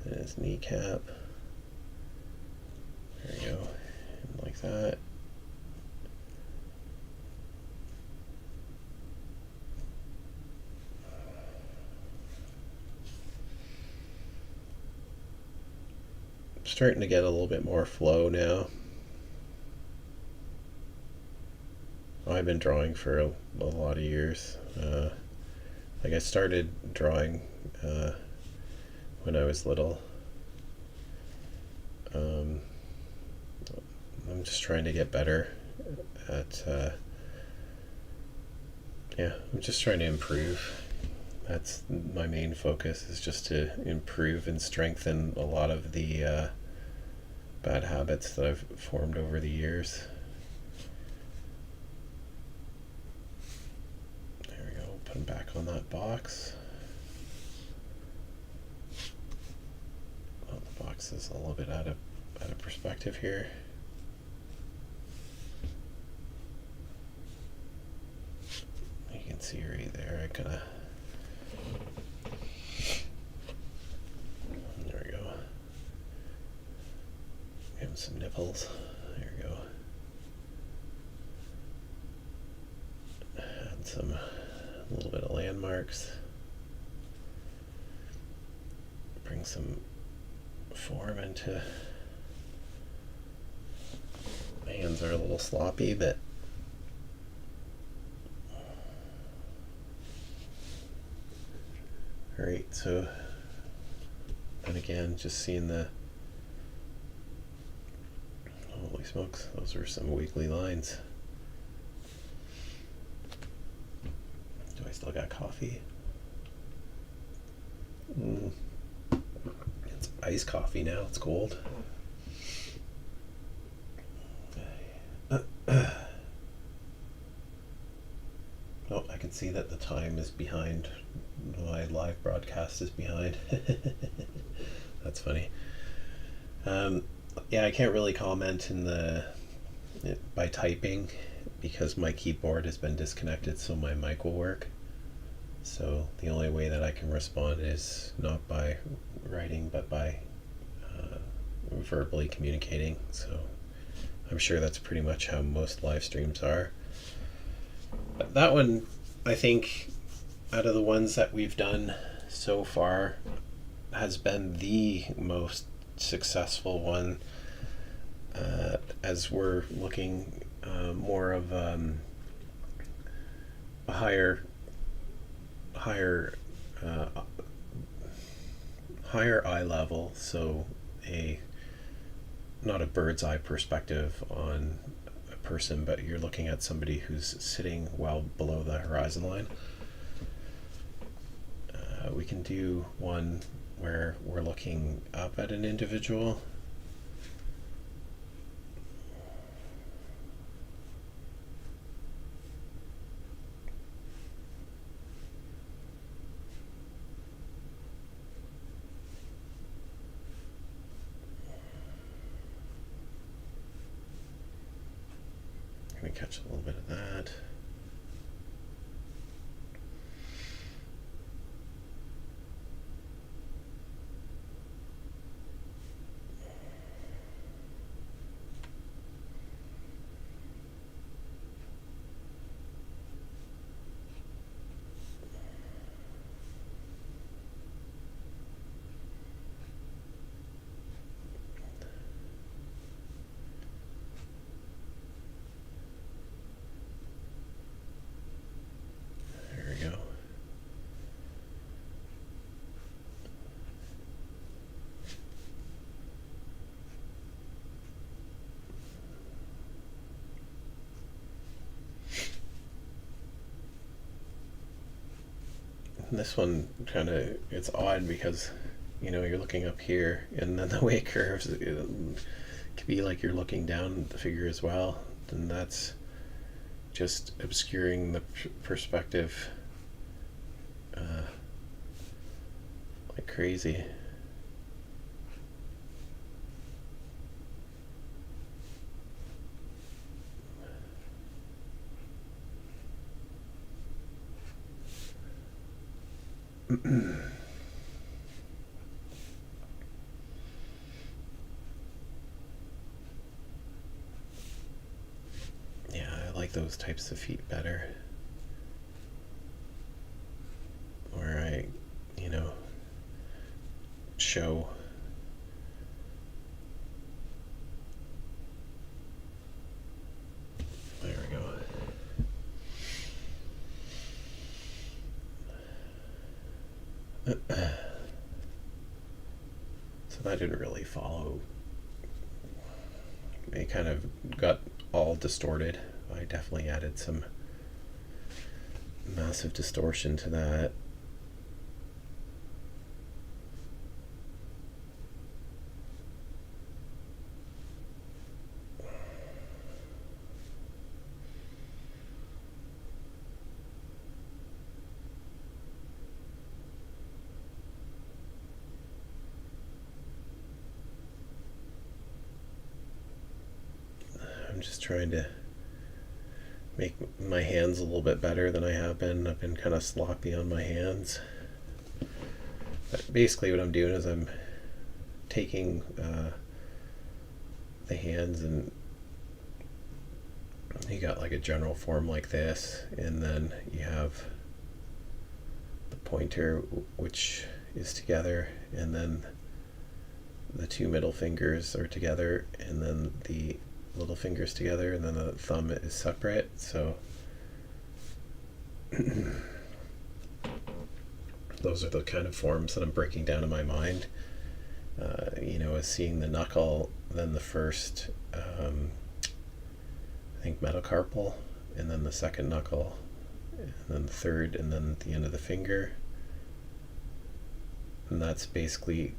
and his kneecap. There we go. Like that. Starting to get a little bit more flow now. I've been drawing for a lot of years. Like I started drawing when I was little. I'm just trying to get better at, I'm just trying to improve. That's my main focus, is just to improve and strengthen a lot of the bad habits that I've formed over the years. There we go, put them back on that box. Well, the box is a little bit out of perspective here. You can see right there, I kind of, there we go. And some nipples. There we go. Add a little bit of landmarks. Bring some form into. My hands are a little sloppy, but alright, so and again, just seeing the holy smokes, those are some wiggly lines. Do I still got coffee? It's iced coffee now, it's cold. Oh, I can see that the time is behind. My live broadcast is behind. That's funny. Yeah, I can't really comment by typing because my keyboard has been disconnected, so my mic will work. So the only way that I can respond is not by writing, but by verbally communicating. So I'm sure that's pretty much how most live streams are. But that one, I think, out of the ones that we've done so far, has been the most successful one, as we're looking more of a higher eye level, so not a bird's eye perspective on a person, but you're looking at somebody who's sitting well below the horizon line. We can do one where we're looking up at an individual. I'm going to catch a little bit of that. This one kind of, it's odd because, you're looking up here and then the way it curves, it could be like you're looking down at the figure as well, and that's just obscuring the perspective like crazy. Yeah, I like those types of feet better, where I, show there we go. So that didn't really follow. It kind of got all distorted. I definitely added some massive distortion to that. I'm just trying to make my hands a little bit better than I have been. I've been kind of sloppy on my hands. But basically what I'm doing is I'm taking the hands, and you got like a general form like this, and then you have the pointer, which is together, and then the two middle fingers are together, and then the little fingers together, and then the thumb is separate. So those are the kind of forms that I'm breaking down in my mind. As seeing the knuckle, then the first, I think, metacarpal, and then the second knuckle, and then the third, and then the end of the finger. And that's basically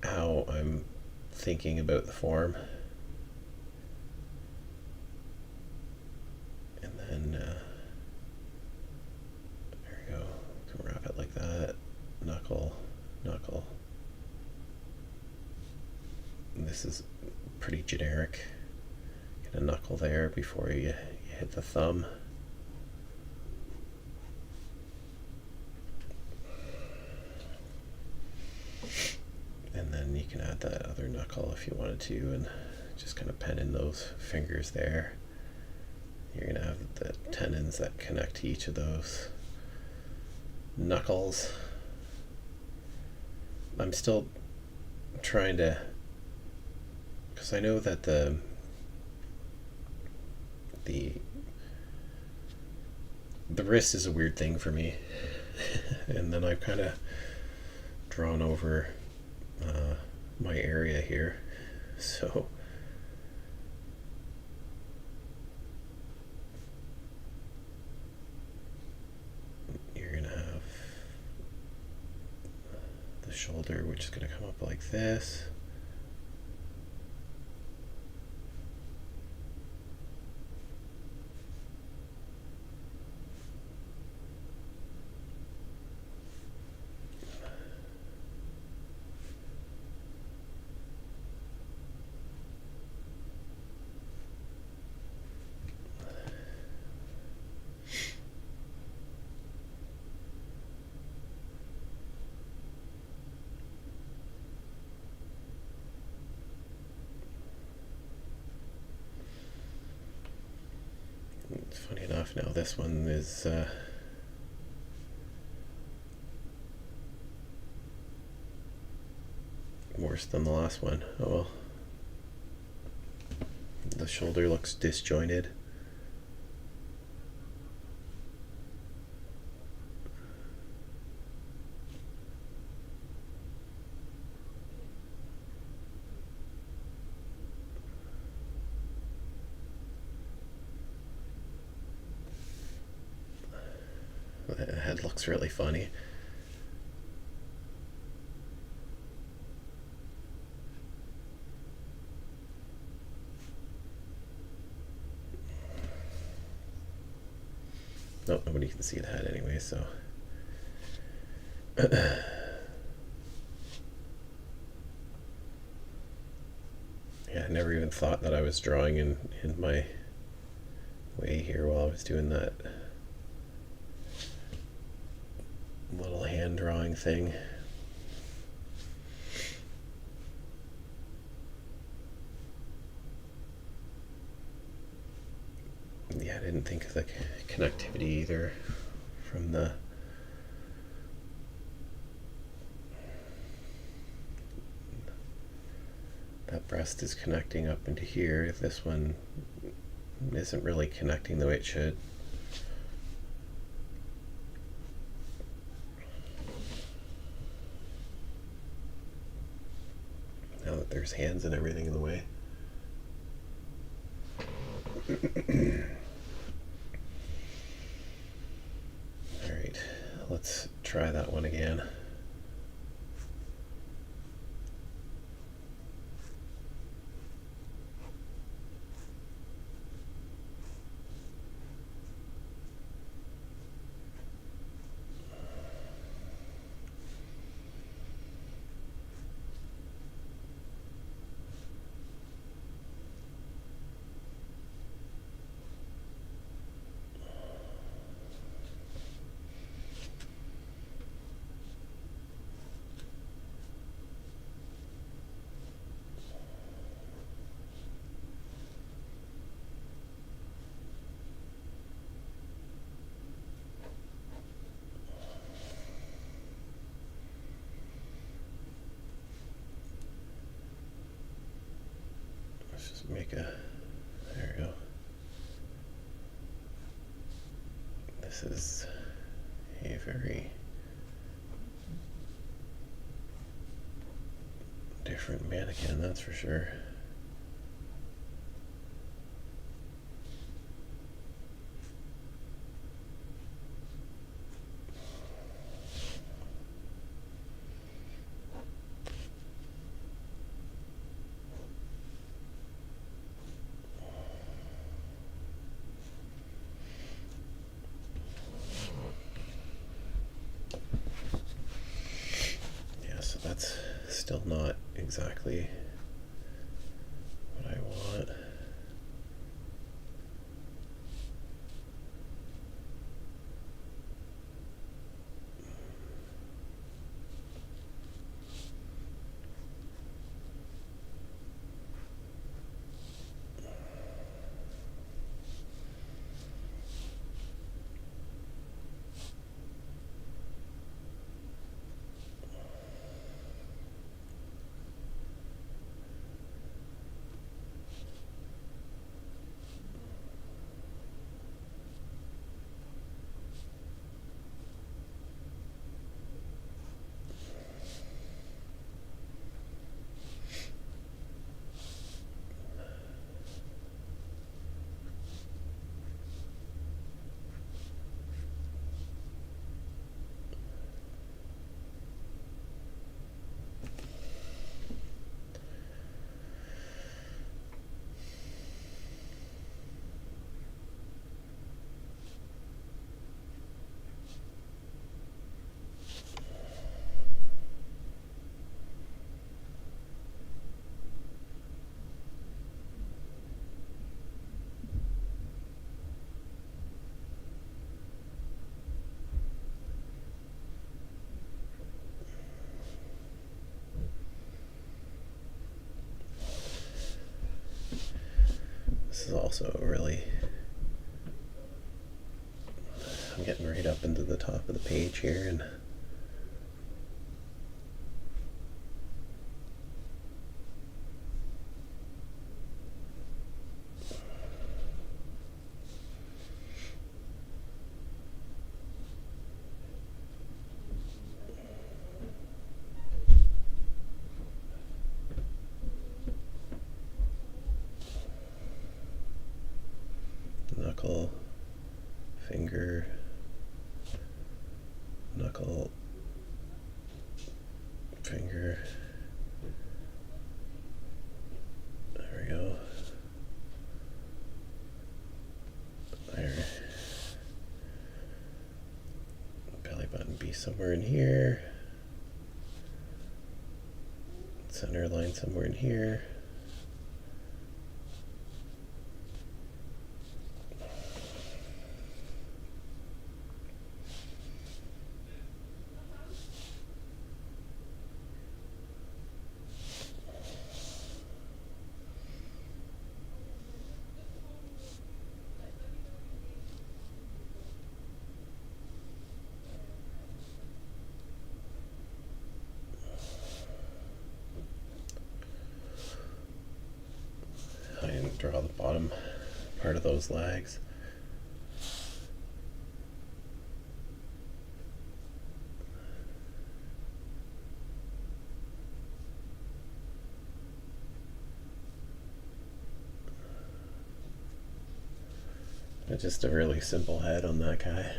how I'm thinking about the form. And then there we go. You can wrap it like that. Knuckle, knuckle. And this is pretty generic. Get a knuckle there before you hit the thumb. And then you can add that other knuckle if you wanted to, and just kind of pen in those fingers there. You're going to have the tendons that connect to each of those knuckles. I'm still trying to, because I know that the wrist is a weird thing for me. And then I've kind of drawn over my area here, so you're gonna have the shoulder, which is gonna come up like this. It's funny enough, now this one is worse than the last one. Oh well. The shoulder looks disjointed. The head looks really funny. No, nobody can see the head anyway, so. Yeah, I never even thought that I was drawing in my way here while I was doing that little hand drawing thing. Yeah, I didn't think of the connectivity either from that breast is connecting up into here. This one isn't really connecting the way it should. Now that there's hands and everything in the way. Alright, let's try that one again. there we go. This is a very different mannequin, that's for sure. So that's still not exactly what I want. This is also really, I'm getting right up into the top of the page here, and knuckle, finger, knuckle, finger. There we go. There. Belly button be somewhere in here. Center line somewhere in here. I didn't draw the bottom part of those legs. But just a really simple head on that guy.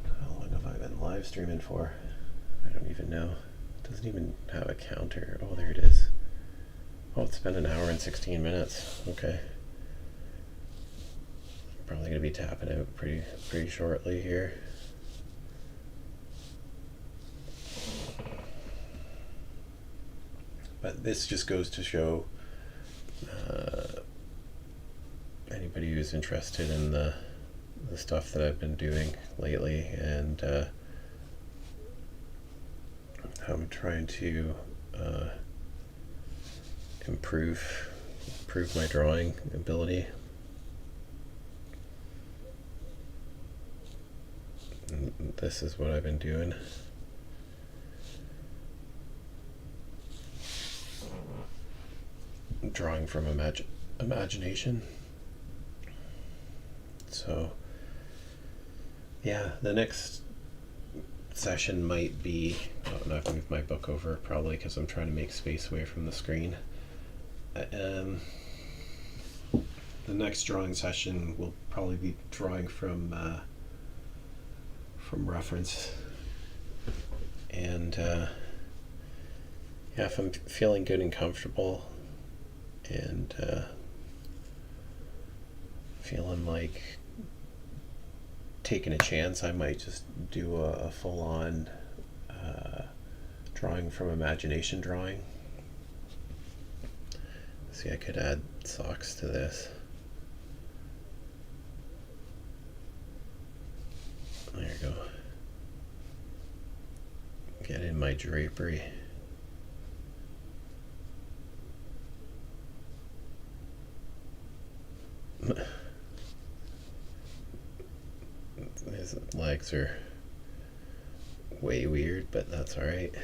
How long have I been live streaming for? I don't even know. It doesn't even have a counter. Oh, there it is. Oh, it's been 1 hour and 16 minutes. Okay. Probably gonna be tapping out pretty shortly here. But this just goes to show anybody who's interested in the stuff that I've been doing lately, and I'm trying to improve my drawing ability. And this is what I've been doing. drawing from imagination. So yeah, the next session might be, oh, I've moved my book over probably because I'm trying to make space away from the screen. The next drawing session will probably be drawing from reference, and yeah, if I'm feeling good and comfortable and feeling like taking a chance, I might just do a full-on drawing from imagination drawing. See, I could add socks to this. There you go. Get in my drapery. His legs are way weird, but that's alright.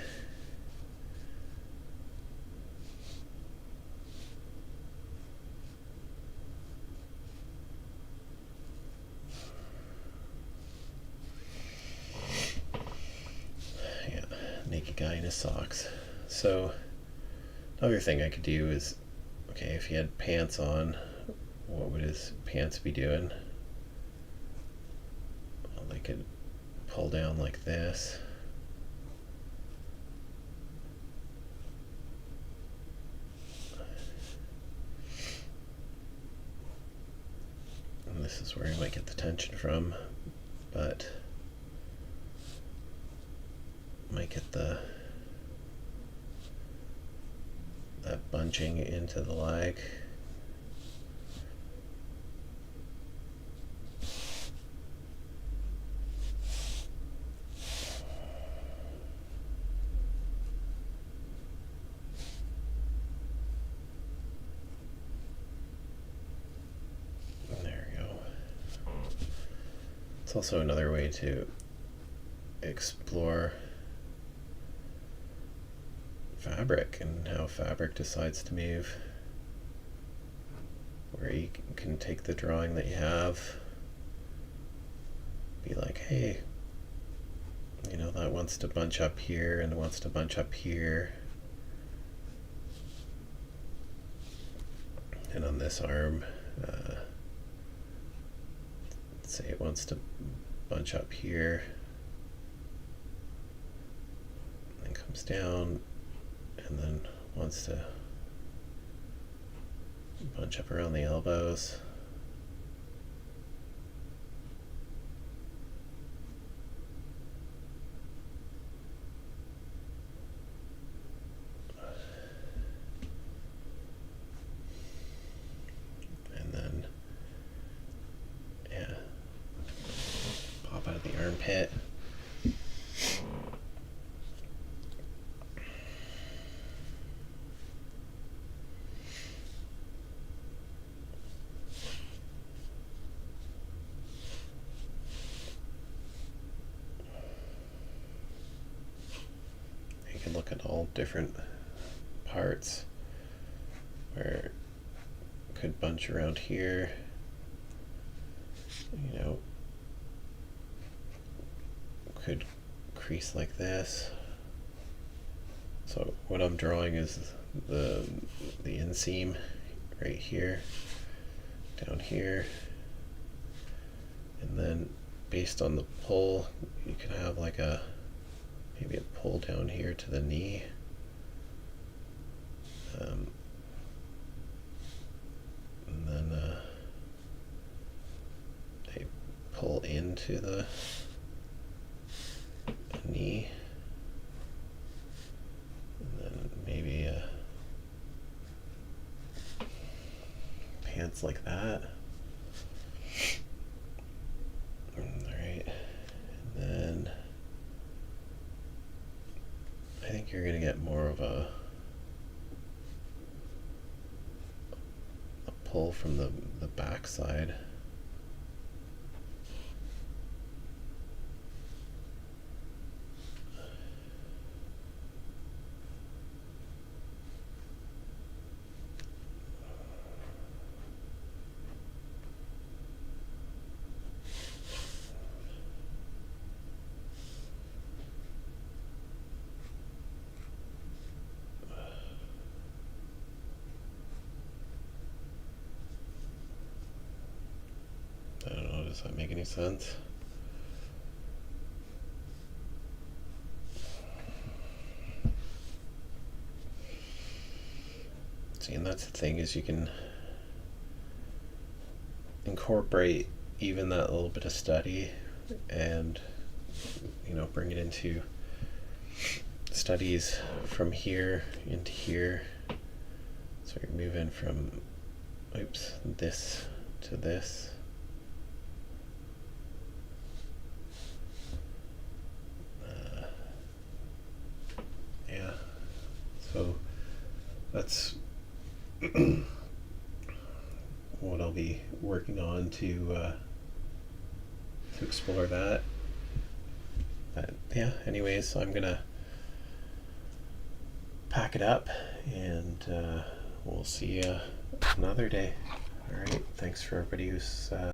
Yeah, naked guy in his socks. So, another thing I could do is, okay, if he had pants on, what would his pants be doing? Well, they could pull down like this. And this is where you might get the tension from, but might get that bunching into the leg. There we go. It's also another way to explore fabric and how fabric decides to move, where you can take the drawing that you have, be like, hey, you know, that wants to bunch up here and wants to bunch up here, and on this arm, let's say it wants to bunch up here and comes down and then wants to bunch up around the elbows. And then, yeah, pop out of the armpit. Look at all different parts where it could bunch around here, you know, could crease like this. So what I'm drawing is the inseam right here, down here, and then based on the pull you can have like maybe a pull down here to the knee. And then a pull into the knee. And then maybe pants like that. Alright. And then I think you're going to get more of a pull from the back side. Does that make any sense? See, and that's the thing, is you can incorporate even that little bit of study and, you know, bring it into studies from here into here. So you're moving from, this to this. Yeah, so that's what I'll be working on to explore that. But yeah, anyways, I'm gonna pack it up, and we'll see you another day. All right, thanks for everybody who's